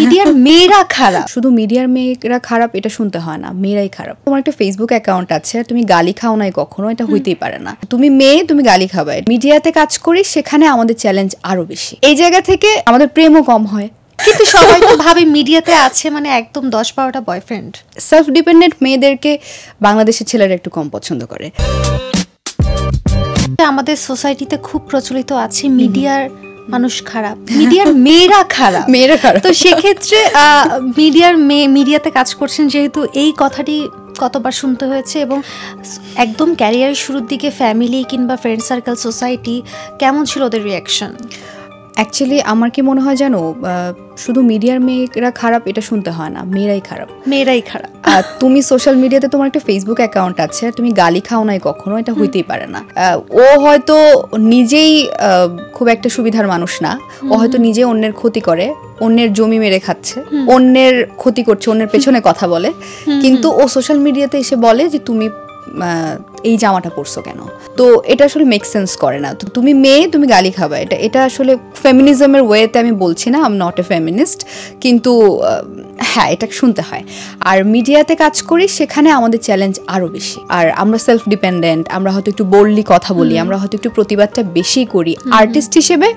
মিডিয়ার মেয়েরা খারাপ। শুধু মিডিয়ার মেয়েরা খারাপ এটা শুনতে হয় না, মেয়েরাই খারাপ। তোমার একটা ফেসবুক অ্যাকাউন্ট আছে, তুমি গালি খাও নাই কখনো, এটা হইতেই পারে না। তুমি মেয়ে, তুমি গালি খাবা। মিডিয়াতে কাজ করি, সেখানে আমাদের চ্যালেঞ্জ আরো বেশি। এই জায়গা থেকে আমাদের প্রেমও কম হয়। কিন্তু সবাই তো ভাবে মিডিয়াতে আছে মানে একদম 10-12টা বয়ফ্রেন্ড। সেলফ ডিপেন্ডেন্ট মেয়েদেরকে বাংলাদেশের ছেলেরা একটু কম পছন্দ করে। আমাদের সোসাইটিতে খুব প্রচলিত আছে মিডিয়ার মানুষ খারাপ, মিডিয়ার মেয়েরা খারাপ। মেয়েরা খারাপ। তো সেক্ষেত্রে মিডিয়াতে কাজ করছেন যেহেতু, এই কথাটি কতবার শুনতে হয়েছে এবং একদম ক্যারিয়ারের শুরুর দিকে ফ্যামিলি কিংবা ফ্রেন্ড সার্কেল, সোসাইটি কেমন ছিল ওদের রিয়াকশন? অ্যাকচুয়ালি আমার কি মনে হয় জানো, শুধু মিডিয়ার মেয়েরা খারাপ এটা শুনতে হয় না, মেয়েরাই খারাপ। মেয়েরাই খারাপ। তুমি সোশ্যাল মিডিয়াতে তোমার একটা ফেসবুক অ্যাকাউন্ট আছে, তুমি গালি খাও নাই কখনো, এটা হইতেই পারে না। ও হয়তো নিজেই খুব একটা সুবিধার মানুষ না, ও হয়তো নিজে অন্যের ক্ষতি করে, অন্যের জমি মেরে খাচ্ছে, অন্যের ক্ষতি করছে, অন্যের পেছনে কথা বলে, কিন্তু ও সোশ্যাল মিডিয়াতে এসে বলে যে তুমি এই জামাটা পরছো কেন। তো এটা আসলে মেক সেন্স করে না। তো তুমি মেয়ে, তুমি গালি খাবা, এটা আসলে ফেমিনিজমের ওয়েতে আমি বলছি না, I am not a feminist, কিন্তু হ্যাঁ এটা শুনতে হয়। আর মিডিয়াতে কাজ করি, সেখানে আমাদের চ্যালেঞ্জ আরও বেশি। আর আমরা সেলফ ডিপেন্ডেন্ট, আমরা হয়তো একটু বোল্ডলি কথা বলি, আমরা হয়তো একটু প্রতিবাদটা বেশি করি। আর্টিস্ট হিসেবে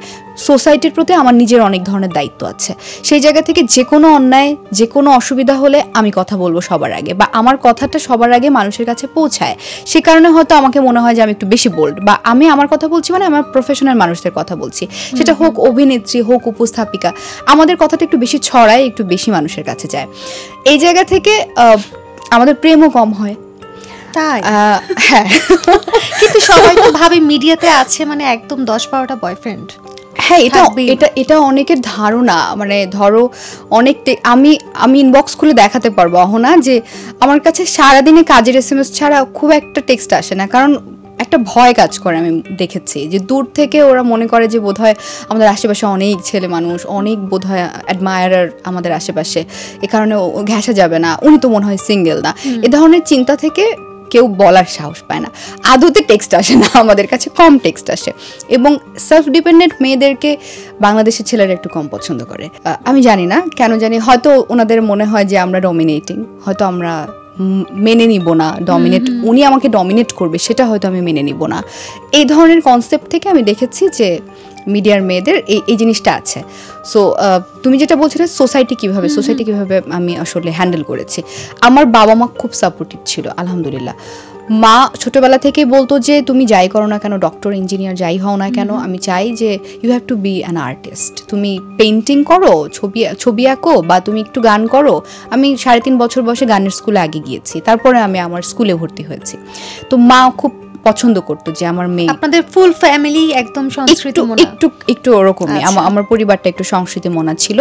সোসাইটির প্রতি আমার নিজের অনেক ধরনের দায়িত্ব আছে। সেই জায়গা থেকে যে কোনো অন্যায়, যে কোনো অসুবিধা হলে আমি কথা বলবো সবার আগে, বা আমার কথাটা সবার আগে মানুষের কাছে পৌঁছায়। সে কারণে হয়তো আমাকে মনে হয় যে আমি একটু বেশি বোল্ড, বা আমি আমার কথা বলছি মানে আমার প্রফেশনাল মানুষদের কথা বলছি, সেটা হোক অভিনেত্রী, হোক উপস্থাপিকা, আমাদের কথাটা একটু বেশি ছড়ায়, একটু বেশি মানুষের কাছে যায়। এই জায়গা থেকে আমাদের প্রেমও কম হয়। তাই? হ্যাঁ। কিন্তু সবাই তো ভাবে মিডিয়াতে আছে মানে একদম 10-12টা বয়ফ্রেন্ড। হ্যাঁ, এটা অনেকের ধারণা। মানে ধরো অনেক আমি ইনবক্স খুলে দেখাতে পারবো অহনা যে আমার কাছে সারাদিনে কাজের SMS ছাড়া খুব একটা টেক্সট আসে না, কারণ একটা ভয় কাজ করে। আমি দেখেছি যে দূর থেকে ওরা মনে করে যে বোধহয় আমাদের আশেপাশে অনেক ছেলে মানুষ, অনেক বোধহয় অ্যাডমায়ারার আমাদের আশেপাশে, এ কারণে ও ঘেঁষা যাবে না, উনি তো মনে হয় সিঙ্গেল না, এ ধরনের চিন্তা থেকে কেউ বলার সাহস পায় না। আদতে টেক্সট আসে না, আমাদের কাছে কম টেক্সট আসে। এবং সেলফ ডিপেন্ডেন্ট মেয়েদেরকে বাংলাদেশের ছেলেরা একটু কম পছন্দ করে। আমি জানি না কেন জানি, হয়তো ওনাদের মনে হয় যে আমরা ডমিনেটিং, হয়তো আমরা মেনে নিব না ডমিনেট, উনি আমাকে ডমিনেট করবে, সেটা হয়তো আমি মেনে নিব না। এই ধরনের কনসেপ্ট থেকে আমি দেখেছি যে মিডিয়ার মেয়েদের এই জিনিসটা আছে। সো তুমি যেটা বলছিলে সোসাইটি কিভাবে আমি আসলে হ্যান্ডেল করেছি, আমার বাবা মা খুব সাপোর্টিভ ছিল আলহামদুলিল্লাহ। মা ছোটবেলা থেকেই বলতো যে তুমি যাই করো না কেন, ডক্টর, ইঞ্জিনিয়ার যাই হও না কেন, আমি চাই যে you have to be an artist. তুমি পেইন্টিং করো, ছবি আঁকো, বা তুমি একটু গান করো। আমি 3.5 বছর বয়সে গানের স্কুলে আগে গিয়েছি, তারপরে আমি আমার স্কুলে ভর্তি হয়েছি। তো মা খুব পছন্দ করতো যে আমার মেয়ে। আপনাদের ফুল ফ্যামিলি একদম সংস্কৃতি মনা? একটু ওরকমই, আমার পরিবারটা একটু সংস্কৃতি মনা ছিল।